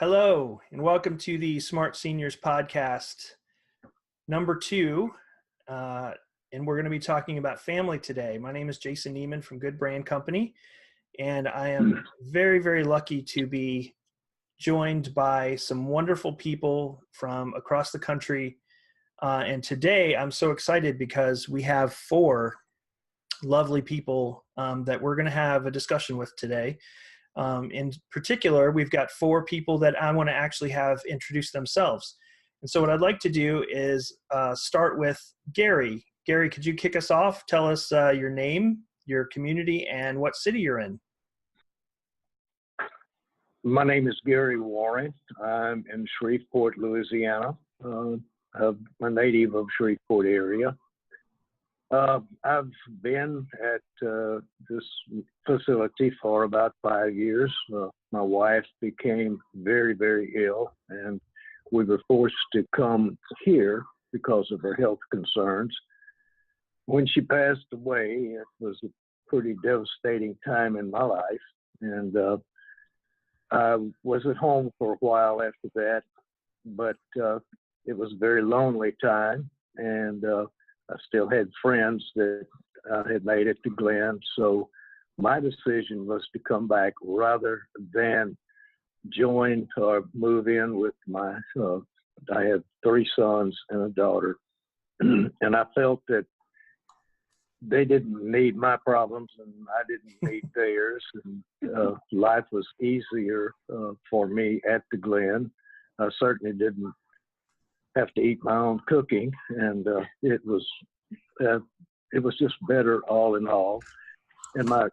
Hello, and welcome to the Smart Seniors Podcast, number 2. And we're going to be talking about family today. My name is Jason Neiman from Good Brand Company, and I am very, very lucky to be joined by some wonderful people from across the country. And today I'm so excited because we have 4 lovely people that we're going to have a discussion with today. In particular, we've got 4 people that I want to actually have introduce themselves. And so what I'd like to do is start with Gary. Gary, could you kick us off? Tell us your name, your community, and what city you're in. My name is Gary Warren. I'm in Shreveport, Louisiana. I'm a native of Shreveport area. I've been at this facility for about 5 years. My wife became very, very ill, and we were forced to come here because of her health concerns. When she passed away, it was a pretty devastating time in my life, and I was at home for a while after that, but it was a very lonely time, and I still had friends that had made it to Glen, so my decision was to come back rather than join or move in with my, I have 3 sons and a daughter, and I felt that they didn't need my problems and I didn't need theirs, and life was easier for me at the Glen. I certainly didn't have to eat my own cooking, and it was just better all in all. And my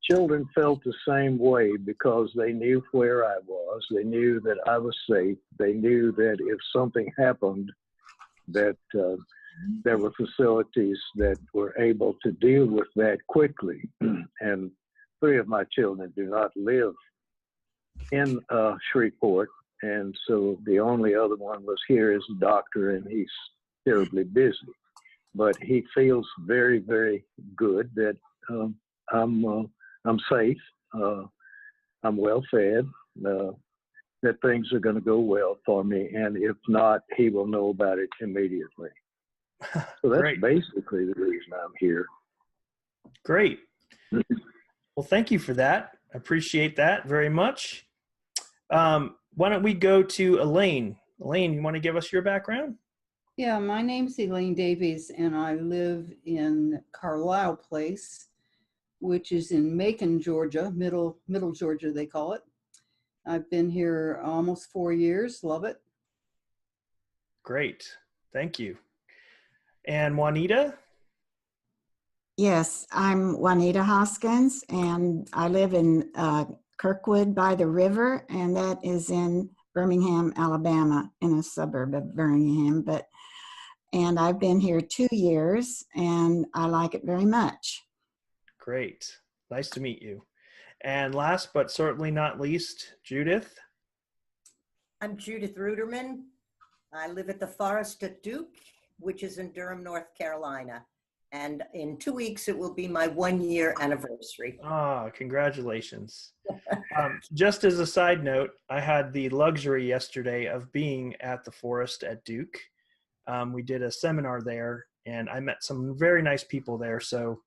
children felt the same way because they knew where I was. They knew that I was safe. They knew that if something happened, that there were facilities that were able to deal with that quickly. And 3 of my children do not live in Shreveport. And so the only other one was here as a doctor, and he's terribly busy. But he feels very, very good that I'm safe, I'm well fed, that things are going to go well for me. And if not, he will know about it immediately. So that's basically the reason I'm here. Great. Well, thank you for that. I appreciate that very much. Why don't we go to Elaine? Elaine, you want to give us your background? Yeah, my name's Elaine Davies, and I live in Carlisle Place, which is in Macon, Georgia, middle Georgia, they call it. I've been here almost 4 years. Love it. Great. Thank you. And Juanita? Yes, I'm Juanita Hoskins, and I live in Kirkwood by the river, and that is in Birmingham, Alabama, in a suburb of Birmingham. And I've been here 2 years, and I like it very much. Great. Nice to meet you. And last but certainly not least, Judith. I'm Judith Ruderman. I live at the Forest at Duke, which is in Durham, North Carolina. And in 2 weeks, it will be my 1-year anniversary. Ah, congratulations. Just as a side note, I had the luxury yesterday of being at the Forest at Duke. We did a seminar there, and I met some very nice people there. So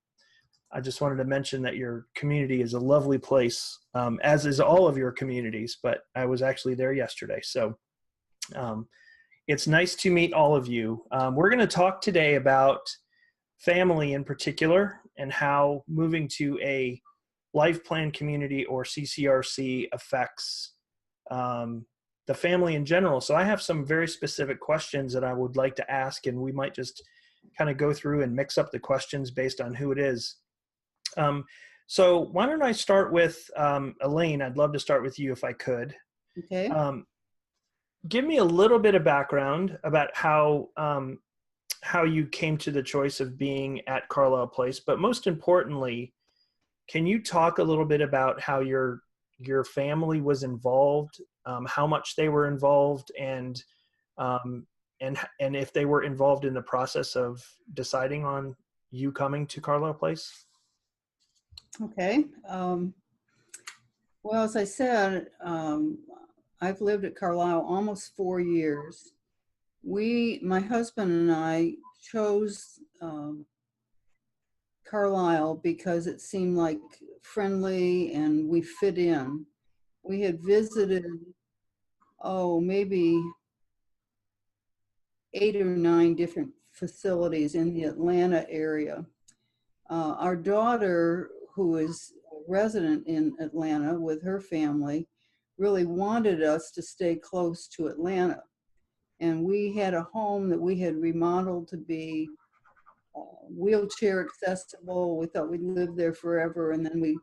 I just wanted to mention that your community is a lovely place, as is all of your communities, but I was actually there yesterday. So it's nice to meet all of you. We're going to talk today about family in particular and how moving to a life plan community or CCRC affects the family in general. So I have some very specific questions that I would like to ask, and we might just kind of go through and mix up the questions based on who it is. So why don't I start with Elaine? I'd love to start with you if I could. Okay. Give me a little bit of background about how you came to the choice of being at Carlisle Place, but most importantly, can you talk a little bit about how your family was involved, how much they were involved, and if they were involved in the process of deciding on you coming to Carlisle Place? Okay. Well, as I said, I've lived at Carlisle almost 4 years. My husband and I chose Carlisle because it seemed like friendly and we fit in. We had visited, maybe 8 or 9 different facilities in the Atlanta area. Our daughter, who is a resident in Atlanta with her family, really wanted us to stay close to Atlanta. And we had a home that we had remodeled to be wheelchair accessible. We thought we'd live there forever. And then we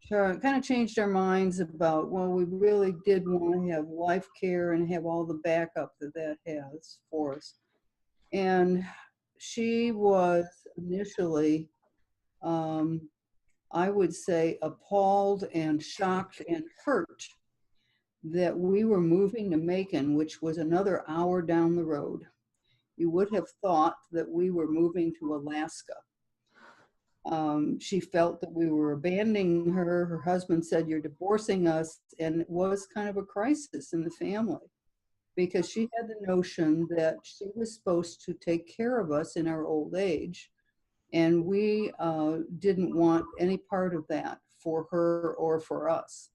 kind of changed our minds about, well, we really did want to have life care and have all the backup that that has for us. And she was initially, I would say, appalled and shocked and hurt that we were moving to Macon, which was another hour down the road. You would have thought that we were moving to Alaska. She felt that we were abandoning her. Her husband said, "You're divorcing us." And it was kind of a crisis in the family because she had the notion that she was supposed to take care of us in our old age. And we didn't want any part of that for her or for us.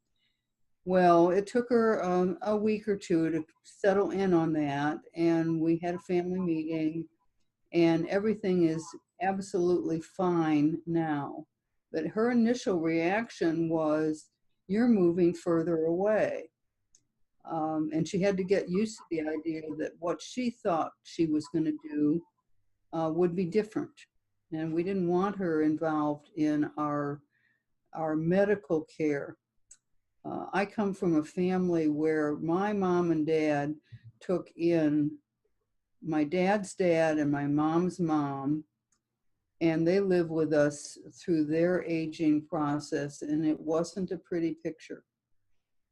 Well, it took her a week or two to settle in on that. And we had a family meeting and everything is absolutely fine now. But her initial reaction was, "You're moving further away." And she had to get used to the idea that what she thought she was going to do would be different. And we didn't want her involved in our medical care. I come from a family where my mom and dad took in my dad's dad and my mom's mom, and they live with us through their aging process, and it wasn't a pretty picture.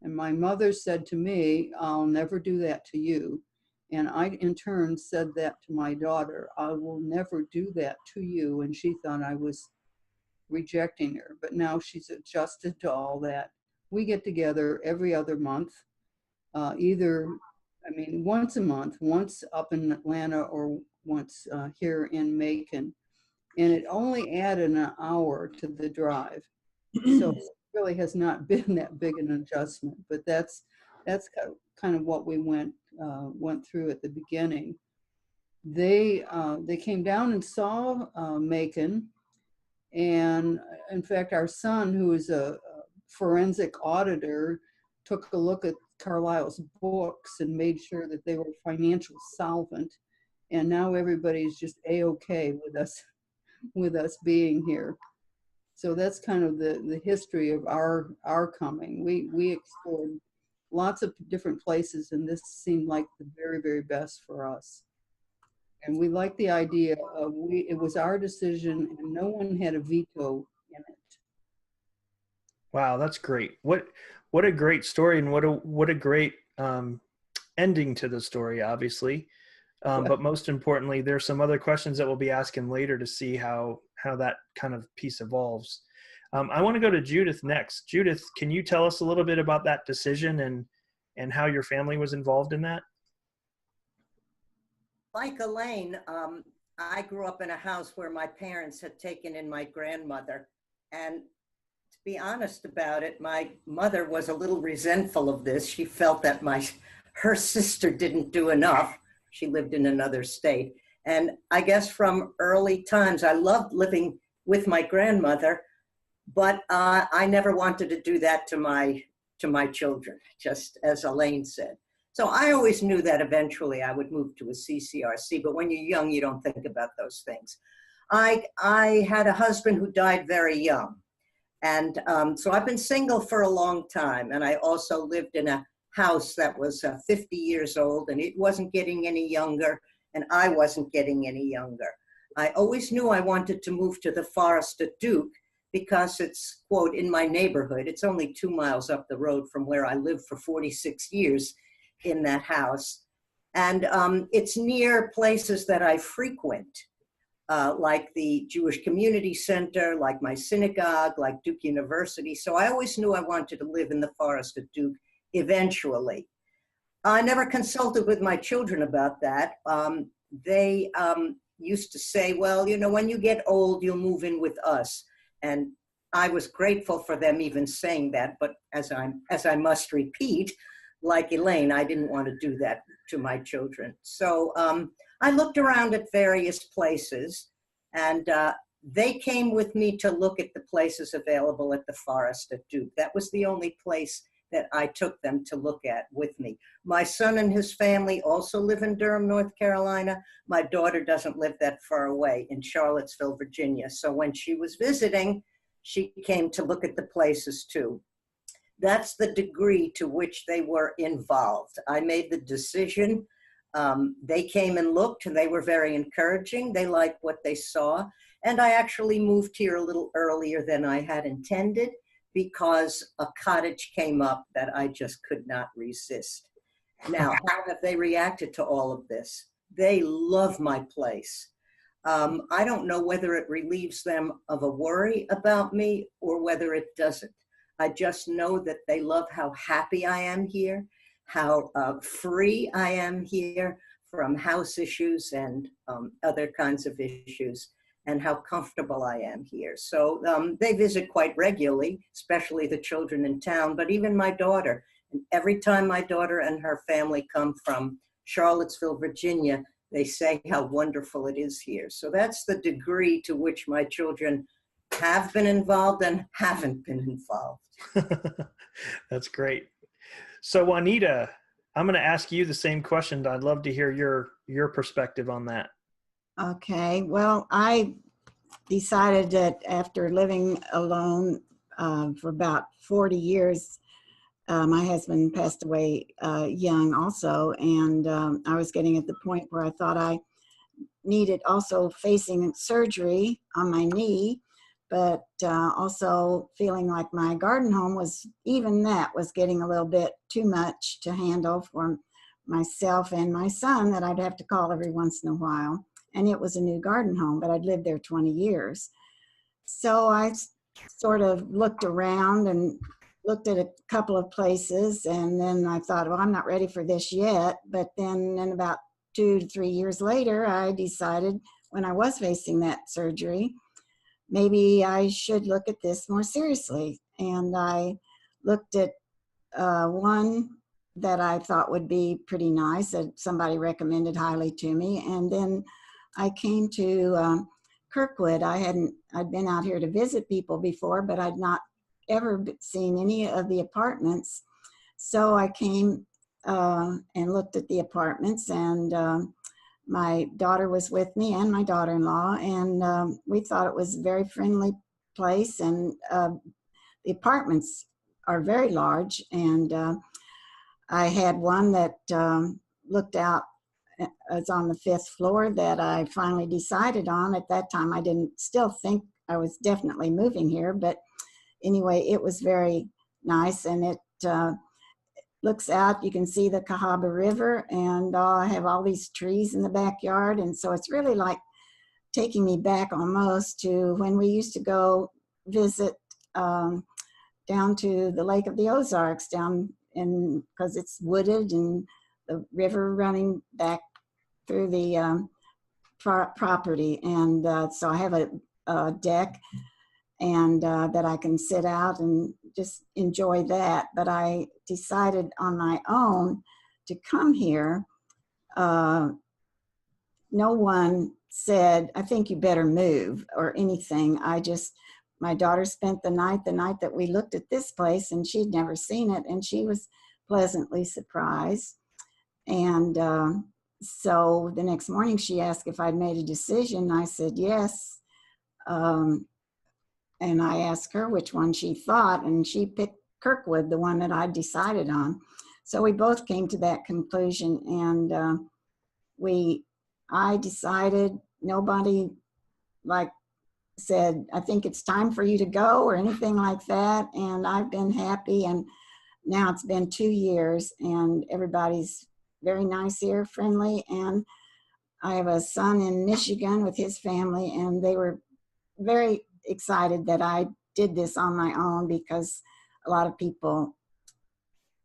And my mother said to me, "I'll never do that to you." And I, in turn, said that to my daughter, "I will never do that to you." And she thought I was rejecting her, but now she's adjusted to all that. We get together every other month, once a month, once up in Atlanta or once here in Macon. And it only added an hour to the drive. So it really has not been that big an adjustment, but that's kind of what we went through at the beginning. They came down and saw Macon. And in fact, our son, who is a forensic auditor, took a look at Carlisle's books and made sure that they were financial solvent. And now everybody's just A-okay with us being here. So that's kind of the history of our coming. We explored lots of different places, and this seemed like the very, very best for us. And we like the idea of it was our decision and no one had a veto in it. Wow, that's great. What a great story, and what a great ending to the story, obviously. But most importantly, there's some other questions that we'll be asking later to see how that kind of piece evolves. I want to go to Judith next. Judith, can you tell us a little bit about that decision and how your family was involved in that? Like Elaine, I grew up in a house where my parents had taken in my grandmother. And to be honest about it, my mother was a little resentful of this. She felt that her sister didn't do enough. She lived in another state. And I guess from early times, I loved living with my grandmother, but I never wanted to do that to my children, just as Elaine said. So I always knew that eventually I would move to a CCRC, but when you're young, you don't think about those things. I had a husband who died very young. And so I've been single for a long time. And I also lived in a house that was 50 years old, and it wasn't getting any younger, and I wasn't getting any younger. I always knew I wanted to move to the forest at Duke because it's, quote, in my neighborhood. It's only 2 miles up the road from where I lived for 46 years in that house. And it's near places that I frequent, like the Jewish Community Center, like my synagogue, like Duke University. So I always knew I wanted to live in the forest at Duke eventually. I never consulted with my children about that. They used to say, well, you know, when you get old, you'll move in with us. And I was grateful for them even saying that. But as I must repeat, like Elaine, I didn't want to do that to my children. So I looked around at various places, and they came with me to look at the places available at the Forest at Duke. That was the only place that I took them to look at with me. My son and his family also live in Durham, North Carolina. My daughter doesn't live that far away in Charlottesville, Virginia. So when she was visiting, she came to look at the places too. That's the degree to which they were involved. I made the decision. They came and looked, and they were very encouraging. They liked what they saw. And I actually moved here a little earlier than I had intended, because a cottage came up that I just could not resist. Now, how have they reacted to all of this? They love my place. I don't know whether it relieves them of a worry about me or whether it doesn't. I just know that they love how happy I am here, how free I am here from house issues and other kinds of issues, and how comfortable I am here. So they visit quite regularly, especially the children in town, but even my daughter. And every time my daughter and her family come from Charlottesville, Virginia, they say how wonderful it is here. So that's the degree to which my children have been involved and haven't been involved. That's great. So Juanita, I'm going to ask you the same question. I'd love to hear your perspective on that. Okay, well, I decided that after living alone for about 40 years, my husband passed away young also, and I was getting at the point where I thought I needed also facing surgery on my knee, but also feeling like my garden home was, even that was getting a little bit too much to handle for myself and my son, that I'd have to call every once in a while. And it was a new garden home, but I'd lived there 20 years. So I sort of looked around and looked at a couple of places, and then I thought, well, I'm not ready for this yet. But then in about 2 to 3 years later, I decided, when I was facing that surgery, maybe I should look at this more seriously. And I looked at one that I thought would be pretty nice, that somebody recommended highly to me. And then I came to Kirkwood. I'd been out here to visit people before, but I'd not ever seen any of the apartments. So I came and looked at the apartments, and my daughter was with me, and my daughter-in-law, and we thought it was a very friendly place, and the apartments are very large. And I had one that looked out, it's on the 5th floor, that I finally decided on. At that time, I didn't still think I was definitely moving here, but anyway, it was very nice, and it looks out. You can see the Cahaba River, and I have all these trees in the backyard, and so it's really like taking me back almost to when we used to go visit down to the Lake of the Ozarks, down in, because it's wooded and the river running back through the property. And so I have a deck, and that I can sit out and just enjoy that. But I decided on my own to come here. No one said, I think you better move or anything. My daughter spent the night that we looked at this place, and she'd never seen it, and she was pleasantly surprised. And so the next morning she asked if I'd made a decision. I said yes. And I asked her which one she thought, and she picked Kirkwood, the one that I decided on. So we both came to that conclusion, and I decided. Nobody said, I think it's time for you to go or anything like that. And I've been happy, and now it's been 2 years, and everybody's very nice here, friendly. And I have a son in Michigan with his family, and they were very excited that I did this on my own, because a lot of people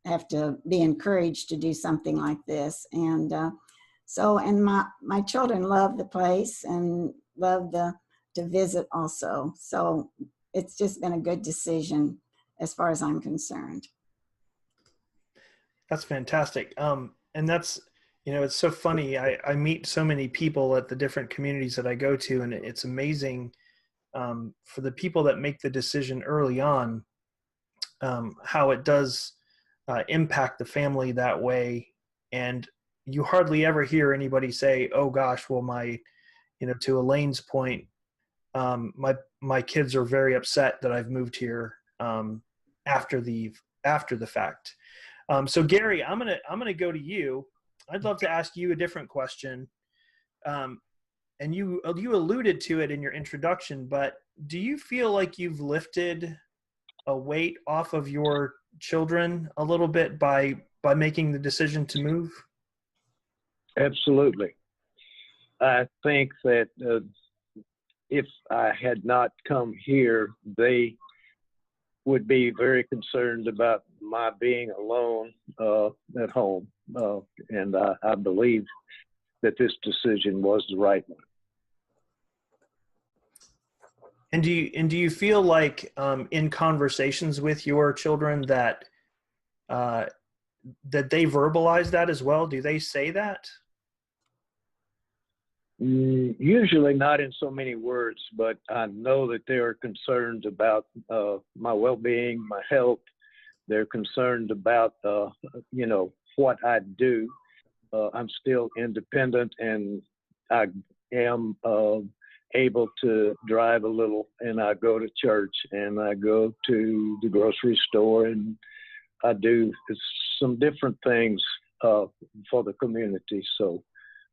have to be encouraged to do something like this. And and my children love the place and love to visit also. So it's just been a good decision as far as I'm concerned. That's fantastic. And that's, it's so funny. I meet so many people at the different communities that I go to, and it's amazing for the people that make the decision early on, how it does impact the family that way. And you hardly ever hear anybody say, oh gosh, well, to Elaine's point, my kids are very upset that I've moved here after the fact. So Gary, I'm gonna go to you. I'd love to ask you a different question. And you alluded to it in your introduction, but do you feel like you've lifted a weight off of your children a little bit by making the decision to move? Absolutely. I think that if I had not come here, they would be very concerned about my being alone at home. And I believe that this decision was the right one. And do you feel like in conversations with your children that they verbalize that as well? Do they say that? Usually not in so many words, but I know that they are concerned about my well-being, my health. They're concerned about, what I do. I'm still independent, and I am able to drive a little, and I go to church, and I go to the grocery store, and I do some different things for the community. So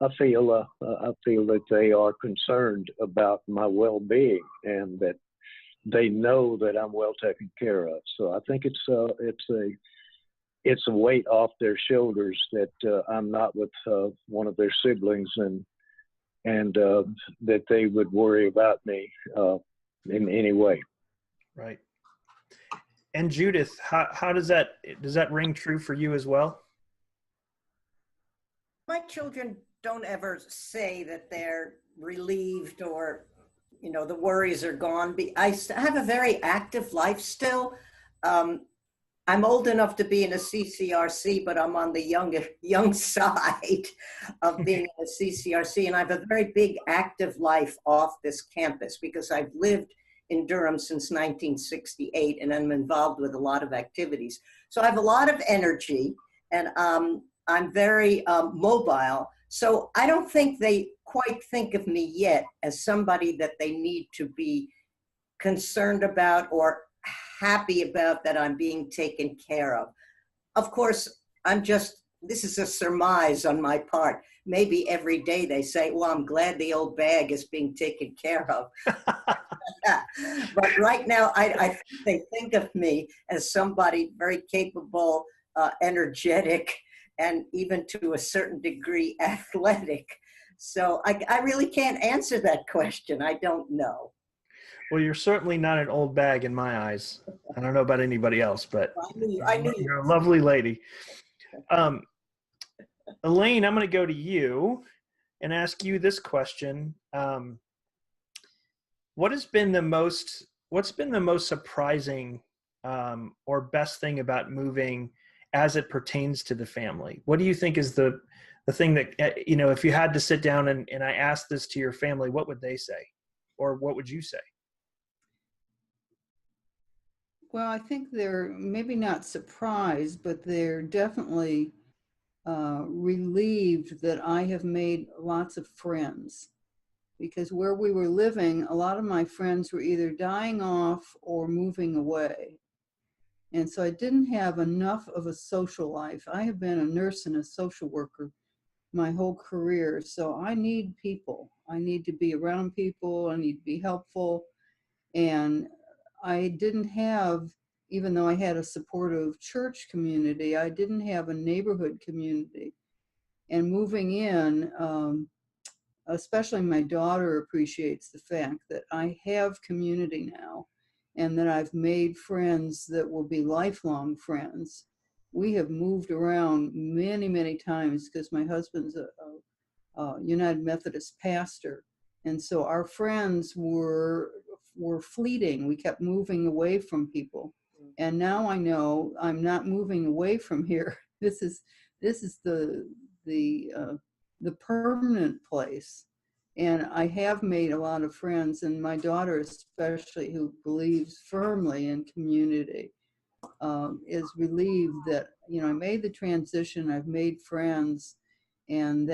I feel that they are concerned about my well-being, and that they know that I'm well taken care of. So I think it's a weight off their shoulders that I'm not with one of their siblings, and that they would worry about me in any way. Right. And Judith, how does that ring true for you as well? My children don't ever say that they're relieved or, the worries are gone. I have a very active life still. I'm old enough to be in a CCRC, but I'm on the young side of being in a CCRC. And I have a very big active life off this campus because I've lived in Durham since 1968, and I'm involved with a lot of activities. So I have a lot of energy, and I'm very mobile. So I don't think they quite think of me yet as somebody that they need to be concerned about or happy about that I'm being taken care of. Of course, this is a surmise on my part. Maybe every day they say, well, I'm glad the old bag is being taken care of. But right now, I think they think of me as somebody very capable, energetic, and even to a certain degree, athletic. So I really can't answer that question. I don't know. Well, you're certainly not an old bag in my eyes. I don't know about anybody else, but I knew you're a lovely lady. Elaine, I'm going to go to you and ask you this question. What's been the most surprising or best thing about moving as it pertains to the family? What do you think is the thing that, if you had to sit down and I asked this to your family, what would they say? Or what would you say? Well, I think they're maybe not surprised, but they're definitely relieved that I have made lots of friends. Because where we were living, a lot of my friends were either dying off or moving away. And so I didn't have enough of a social life. I have been a nurse and a social worker my whole career. So I need people. I need to be around people. I need to be helpful. And I didn't have, even though I had a supportive church community, I didn't have a neighborhood community. And moving in, especially my daughter appreciates the fact that I have community now and that I've made friends that will be lifelong friends. we have moved around many, many times because my husband's a United Methodist pastor. And so our friends were fleeting. We kept moving away from people. And now I know I'm not moving away from here. This is the permanent place. And I have made a lot of friends, and my daughter especially, who believes firmly in community, is relieved that, you know, I made the transition, I've made friends, and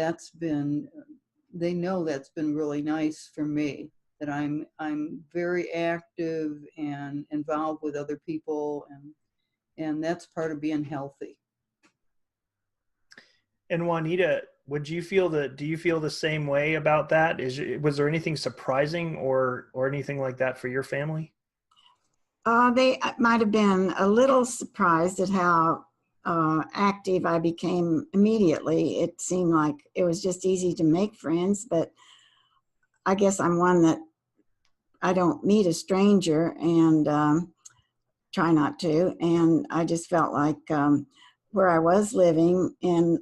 they know that's been really nice for me, that I'm very active and involved with other people, and that's part of being healthy. And Juanita, do you feel the same way about that? Was there anything surprising or anything like that for your family? They might have been a little surprised at how active I became immediately. It seemed like it was just easy to make friends, but I guess I'm one that I don't meet a stranger and try not to. And I just felt like where I was living in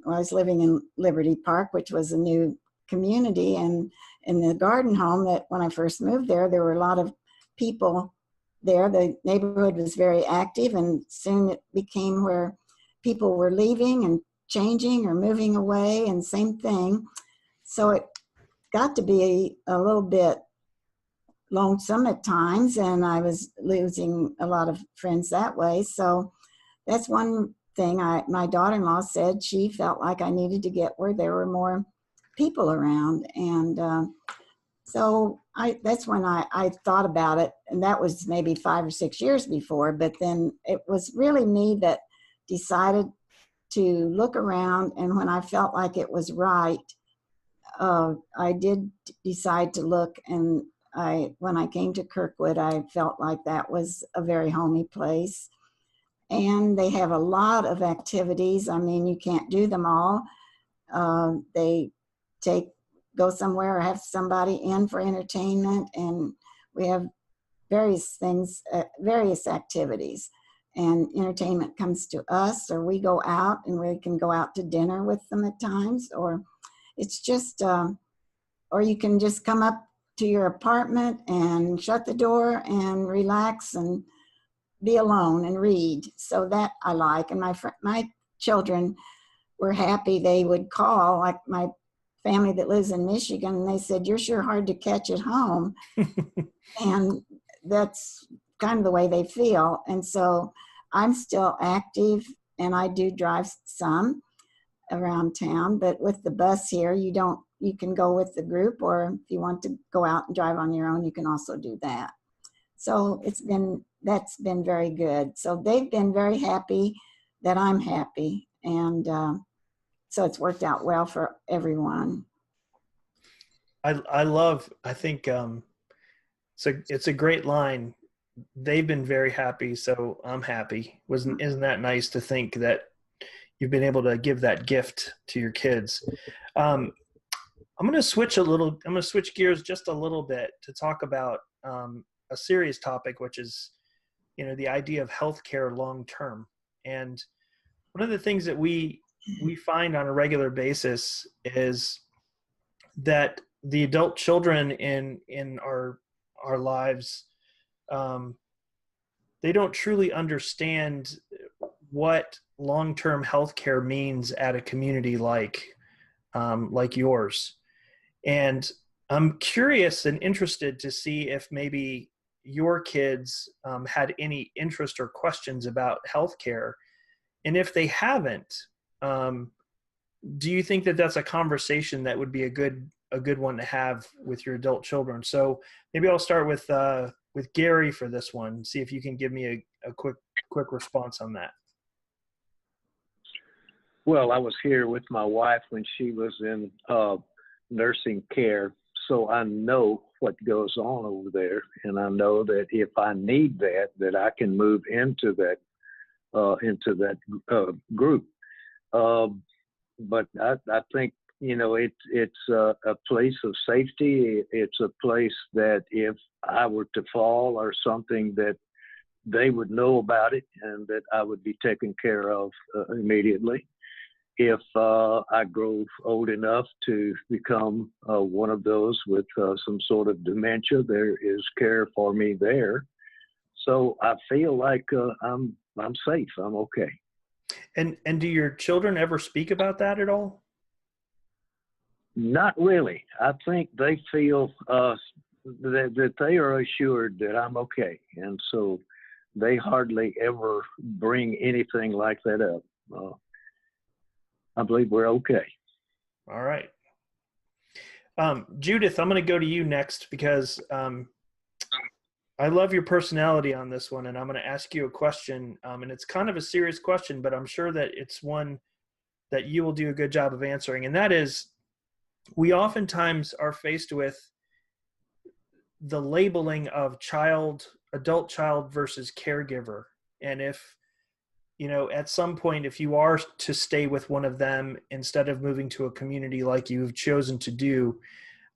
Liberty Park, which was a new community, and in the garden home that when I first moved there were a lot of people there. The neighborhood was very active, and soon it became where people were leaving and changing or moving away, and same thing. So it got to be a little bit lonesome at times, and I was losing a lot of friends that way. So that's one thing my daughter-in-law said. She felt like I needed to get where there were more people around, and so that's when I thought about it, and that was maybe 5 or 6 years before. But then it was really me that decided to look around, and when I felt like it was right, I did decide to look. And when I came to Kirkwood, I felt like that was a very homey place. And they have a lot of activities. I mean, you can't do them all. They go somewhere or have somebody in for entertainment, and we have various things, various activities. And entertainment comes to us, or we go out, and we can go out to dinner with them at times, or it's just, or you can just come up to your apartment and shut the door and relax and be alone and read. So that I like. And my children were happy. They would call, like my family that lives in Michigan, and they said, "You're sure hard to catch at home." And that's kind of the way they feel. And so I'm still active, and I do drive some around town, but with the bus here, you can go with the group, or if you want to go out and drive on your own, you can also do that. So that's been very good. So they've been very happy that I'm happy. And so it's worked out well for everyone. I think it's a great line. They've been very happy, so I'm happy. Isn't that nice to think that you've been able to give that gift to your kids? I'm going to switch gears just a little bit to talk about a serious topic, which is, the idea of healthcare long term. And one of the things that we find on a regular basis is that the adult children in our lives, they don't truly understand what long-term healthcare means at a community like yours. And I'm curious and interested to see if maybe your kids had any interest or questions about healthcare. And if they haven't, do you think that that's a conversation that would be a good one to have with your adult children? So maybe I'll start with Gary for this one. See if you can give me a quick response on that. Well, I was here with my wife when she was in nursing care, so I know what goes on over there, and I know that if I need that I can move into that group. But I think it's a place of safety. It's a place that if I were to fall or something, they would know about it and that I would be taken care of immediately. If I grow old enough to become one of those with some sort of dementia, there is care for me there. So I feel like I'm safe. I'm okay. And do your children ever speak about that at all? Not really. I think they feel that they are assured that I'm okay, and so they hardly ever bring anything like that up. I believe we're okay. All right. Judith, I'm going to go to you next because I love your personality on this one, and I'm going to ask you a question. And it's kind of a serious question, but I'm sure that it's one that you will do a good job of answering. And that is, we oftentimes are faced with the labeling of adult child versus caregiver. And if, at some point, if you are to stay with one of them instead of moving to a community like you've chosen to do,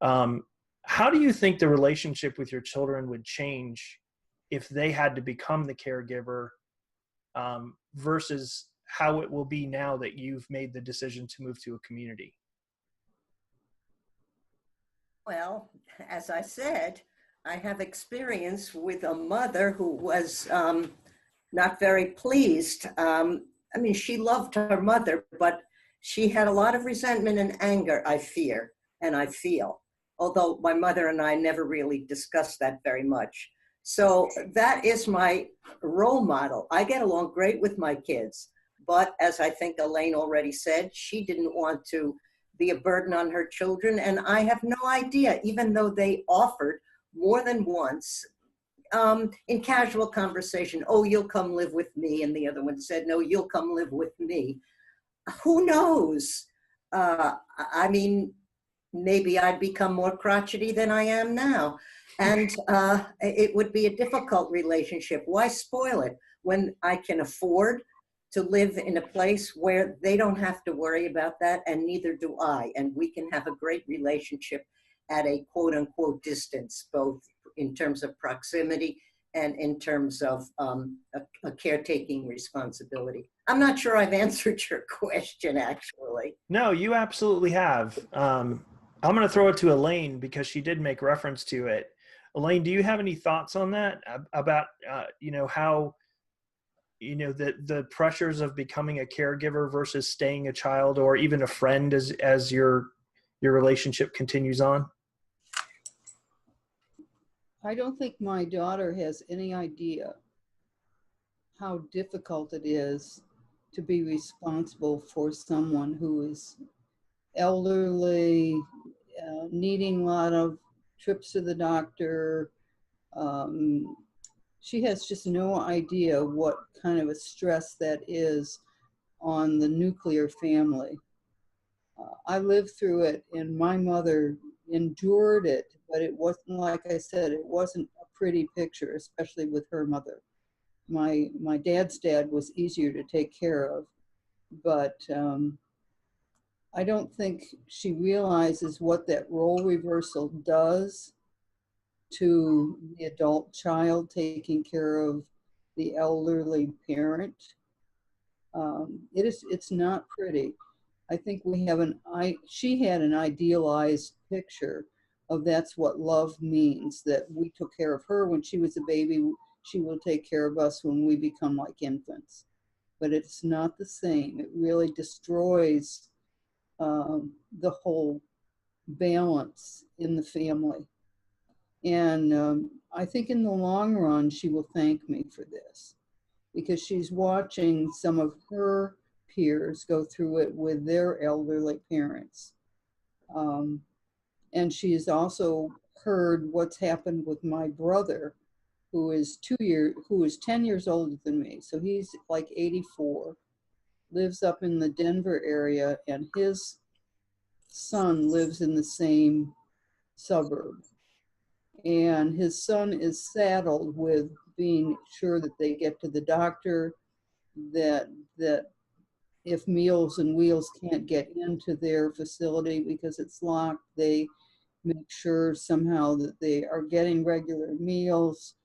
how do you think the relationship with your children would change if they had to become the caregiver versus how it will be now that you've made the decision to move to a community? Well, as I said, I have experience with a mother who was not very pleased. She loved her mother, but she had a lot of resentment and anger, I fear, and I feel. Although my mother and I never really discussed that very much. So that is my role model. I get along great with my kids, but as I think Elaine already said, she didn't want to be a burden on her children. And I have no idea, even though they offered more than once in casual conversation, oh, you'll come live with me. And the other one said, no, you'll come live with me. Who knows? Maybe I'd become more crotchety than I am now. And it would be a difficult relationship. Why spoil it when I can afford to live in a place where they don't have to worry about that, and neither do I. And we can have a great relationship at a quote unquote distance, both in terms of proximity and in terms of a caretaking responsibility. I'm not sure I've answered your question, actually. No, you absolutely have. I'm going to throw it to Elaine because she did make reference to it. Elaine, do you have any thoughts on that about, how, the pressures of becoming a caregiver versus staying a child or even a friend as your relationship continues on? I don't think my daughter has any idea how difficult it is to be responsible for someone who is elderly, needing a lot of trips to the doctor. She has just no idea what kind of a stress that is on the nuclear family. I lived through it, and my mother endured it, but it wasn't, like I said, it wasn't a pretty picture, especially with her mother. My dad's dad was easier to take care of, but I don't think she realizes what that role reversal does to the adult child taking care of the elderly parent. It's not pretty. I think she had an idealized picture of that's what love means, that we took care of her when she was a baby, she will take care of us when we become like infants. But it's not the same. It really destroys the whole balance in the family. And I think in the long run, she will thank me for this, because she's watching some of her peers go through it with their elderly parents. And she's also heard what's happened with my brother, who is 10 years older than me. So he's like 84, lives up in the Denver area, and his son lives in the same suburb. And his son is saddled with being sure that they get to the doctor, that if Meals and Wheels can't get into their facility because it's locked, they make sure somehow that they are getting regular meals.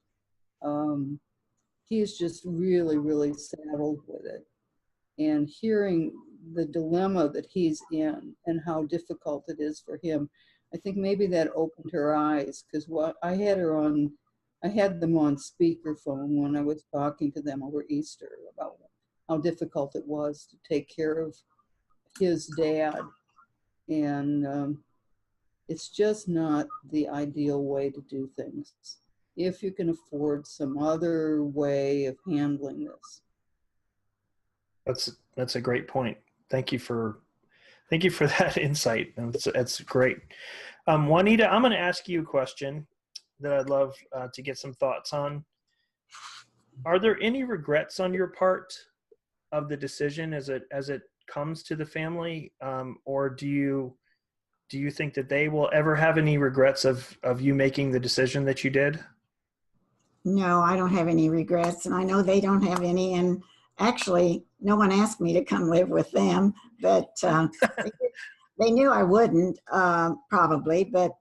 he is just really, really saddled with it. And hearing the dilemma that he's in and how difficult it is for him, I think maybe that opened her eyes, because what I had them on speakerphone when I was talking to them over Easter about how difficult it was to take care of his dad. And it's just not the ideal way to do things. If you can afford some other way of handling this. That's a great point. Thank you for that insight. That's great. Juanita, I'm going to ask you a question that I'd love to get some thoughts on. Are there any regrets on your part of the decision as it comes to the family, or do you think that they will ever have any regrets of you making the decision that you did? No, I don't have any regrets, and I know they don't have any. And actually, no one asked me to come live with them, but they knew I wouldn't, probably. But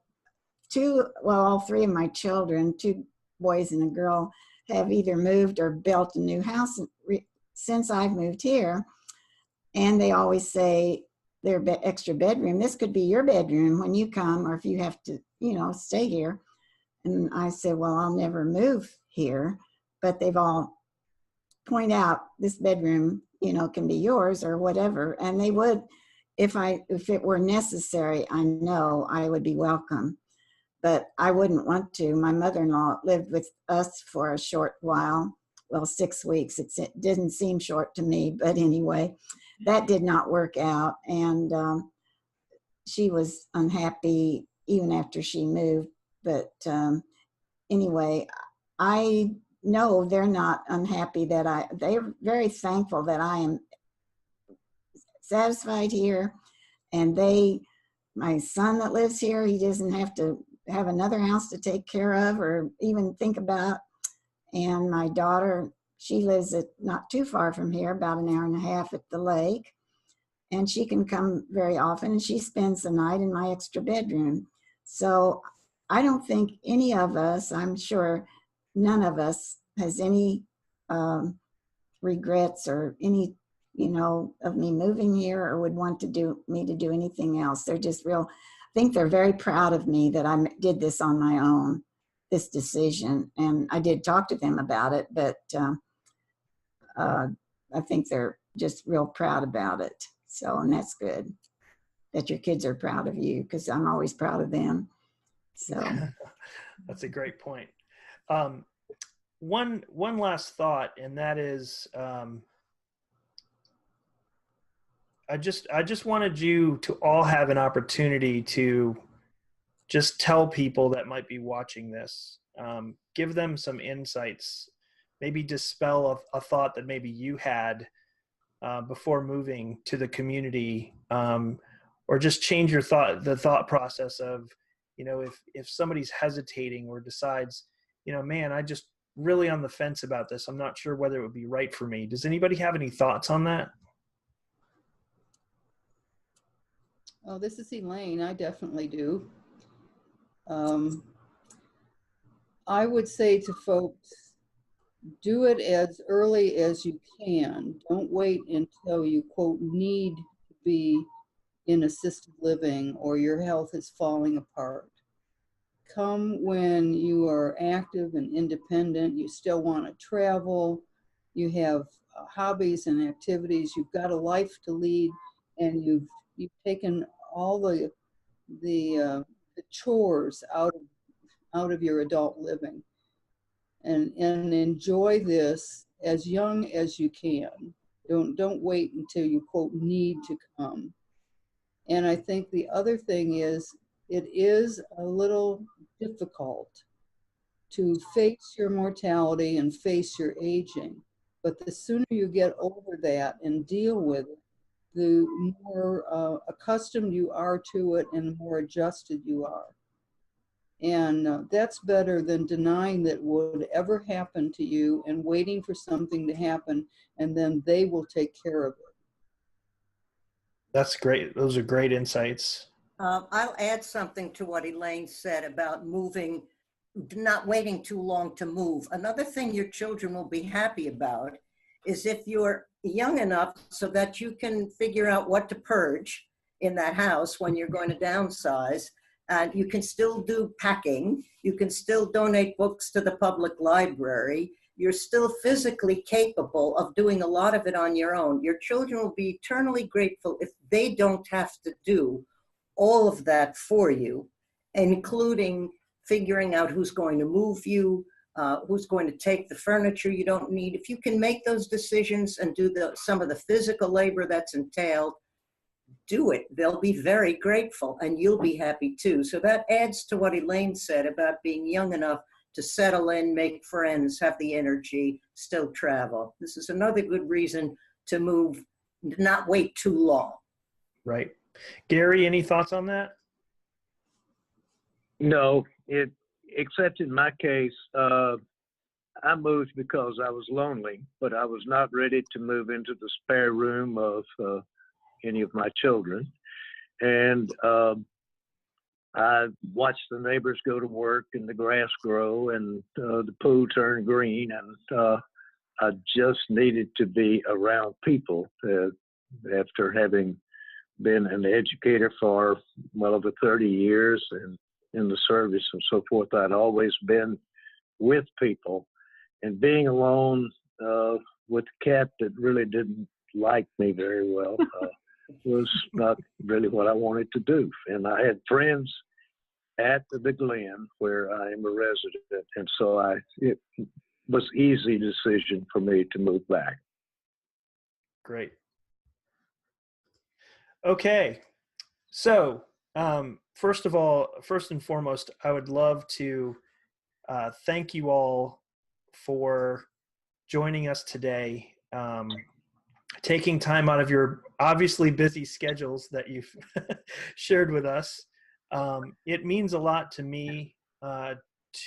all three of my children, 2 boys and a girl, have either moved or built a new house since I've moved here. And they always say their extra bedroom, this could be your bedroom when you come, or if you have to, stay here. And I said, well, I'll never move here. But they've all point out this bedroom, can be yours or whatever. And they would, if it were necessary, I know I would be welcome. But I wouldn't want to. My mother-in-law lived with us for a short while. Well, 6 weeks. It didn't seem short to me, but anyway, that did not work out. And she was unhappy even after she moved. But anyway, I know they're not unhappy they're very thankful that I am satisfied here. And my son that lives here, he doesn't have to have another house to take care of or even think about. And my daughter, she lives not too far from here, about an hour and a half at the lake. And she can come very often, and she spends the night in my extra bedroom. So I don't think any of us, I'm sure none of us has any regrets or any, of me moving here or would want to do anything else. They're just I think they're very proud of me that I did this on my own, this decision. And I did talk to them about it, but I think they're just real proud about it. So, and that's good that your kids are proud of you, because I'm always proud of them. So that's a great point. One last thought, and that is, I just wanted you to all have an opportunity to just tell people that might be watching this, give them some insights, maybe dispel a thought that maybe you had before moving to the community, or just change the thought process of, if somebody's hesitating or decides, man, I just really on the fence about this. I'm not sure whether it would be right for me. Does anybody have any thoughts on that? Oh, this is Elaine. I definitely do. I would say to folks, do it as early as you can. Don't wait until you, quote, need to be in assisted living or your health is falling apart. Come when you are active and independent, you still want to travel, you have hobbies and activities, you've got a life to lead, and you've taken all the chores out of your adult living. And enjoy this as young as you can. Don't wait until you, quote, need to come. And I think the other thing is, it is a little difficult to face your mortality and face your aging. But the sooner you get over that and deal with it, the more accustomed you are to it and the more adjusted you are. And that's better than denying that would ever happen to you and waiting for something to happen, and then they will take care of it. That's great. Those are great insights. I'll add something to what Elaine said about moving not waiting too long to move. Another thing your children will be happy about is if you're young enough so that you can figure out what to purge in that house when you're going to downsize, and you can still do packing, you can still donate books to the public library, you're still physically capable of doing a lot of it on your own. Your children will be eternally grateful if they don't have to do all of that for you, including figuring out who's going to move you, who's going to take the furniture you don't need. If you can make those decisions and do some of the physical labor that's entailed, do it. They'll be very grateful, and you'll be happy too. So that adds to what Elaine said about being young enough to settle in, make friends, have the energy, still travel. This is another good reason to move, not wait too long. Right. Gary, any thoughts on that? No, except in my case, I moved because I was lonely, but I was not ready to move into the spare room of any of my children. And I watched the neighbors go to work and the grass grow and the pool turn green. And I just needed to be around people after having been an educator for well over 30 years and in the service and so forth. I'd always been with people, and being alone with a cat that really didn't like me very well was not really what I wanted to do. And I had friends at the Glen where I am a resident, and so it was easy decision for me to move back. Great. Okay, so first and foremost, I would love to thank you all for joining us today, taking time out of your obviously busy schedules that you've shared with us. It means a lot to me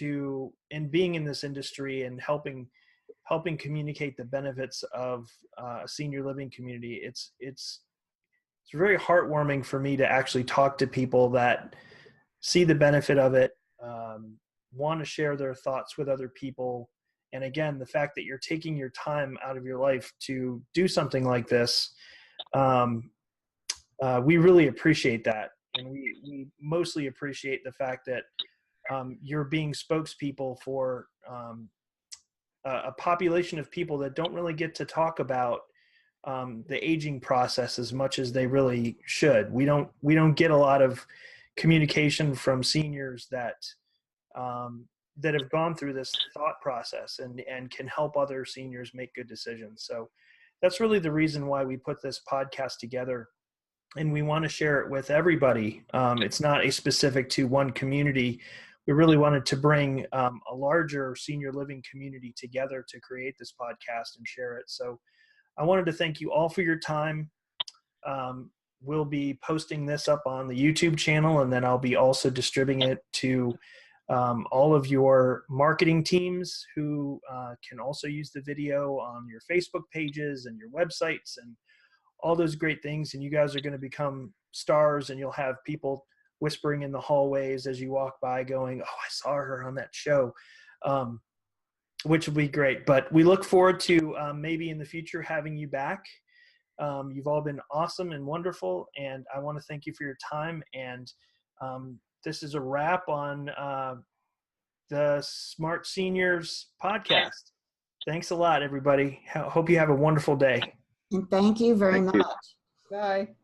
in being in this industry and helping communicate the benefits of a senior living community. It's very heartwarming for me to actually talk to people that see the benefit of it, want to share their thoughts with other people. And again, the fact that you're taking your time out of your life to do something like this, we really appreciate that. And we mostly appreciate the fact that you're being spokespeople for a population of people that don't really get to talk about the aging process as much as they really should. We don't get a lot of communication from seniors that have gone through this thought process and can help other seniors make good decisions. So that's really the reason why we put this podcast together, and we want to share it with everybody. It's not a specific to one community. We really wanted to bring a larger senior living community together to create this podcast and share it. So I wanted to thank you all for your time. We'll be posting this up on the YouTube channel, and then I'll be also distributing it to all of your marketing teams who can also use the video on your Facebook pages and your websites and all those great things. And you guys are going to become stars, and you'll have people whispering in the hallways as you walk by going, "Oh, I saw her on that show," which will be great. But we look forward to maybe in the future having you back. You've all been awesome and wonderful, and I want to thank you for your time. And this is a wrap on the Smart Seniors podcast. Thanks a lot, everybody. Hope you have a wonderful day. And thank you very much. You. Bye.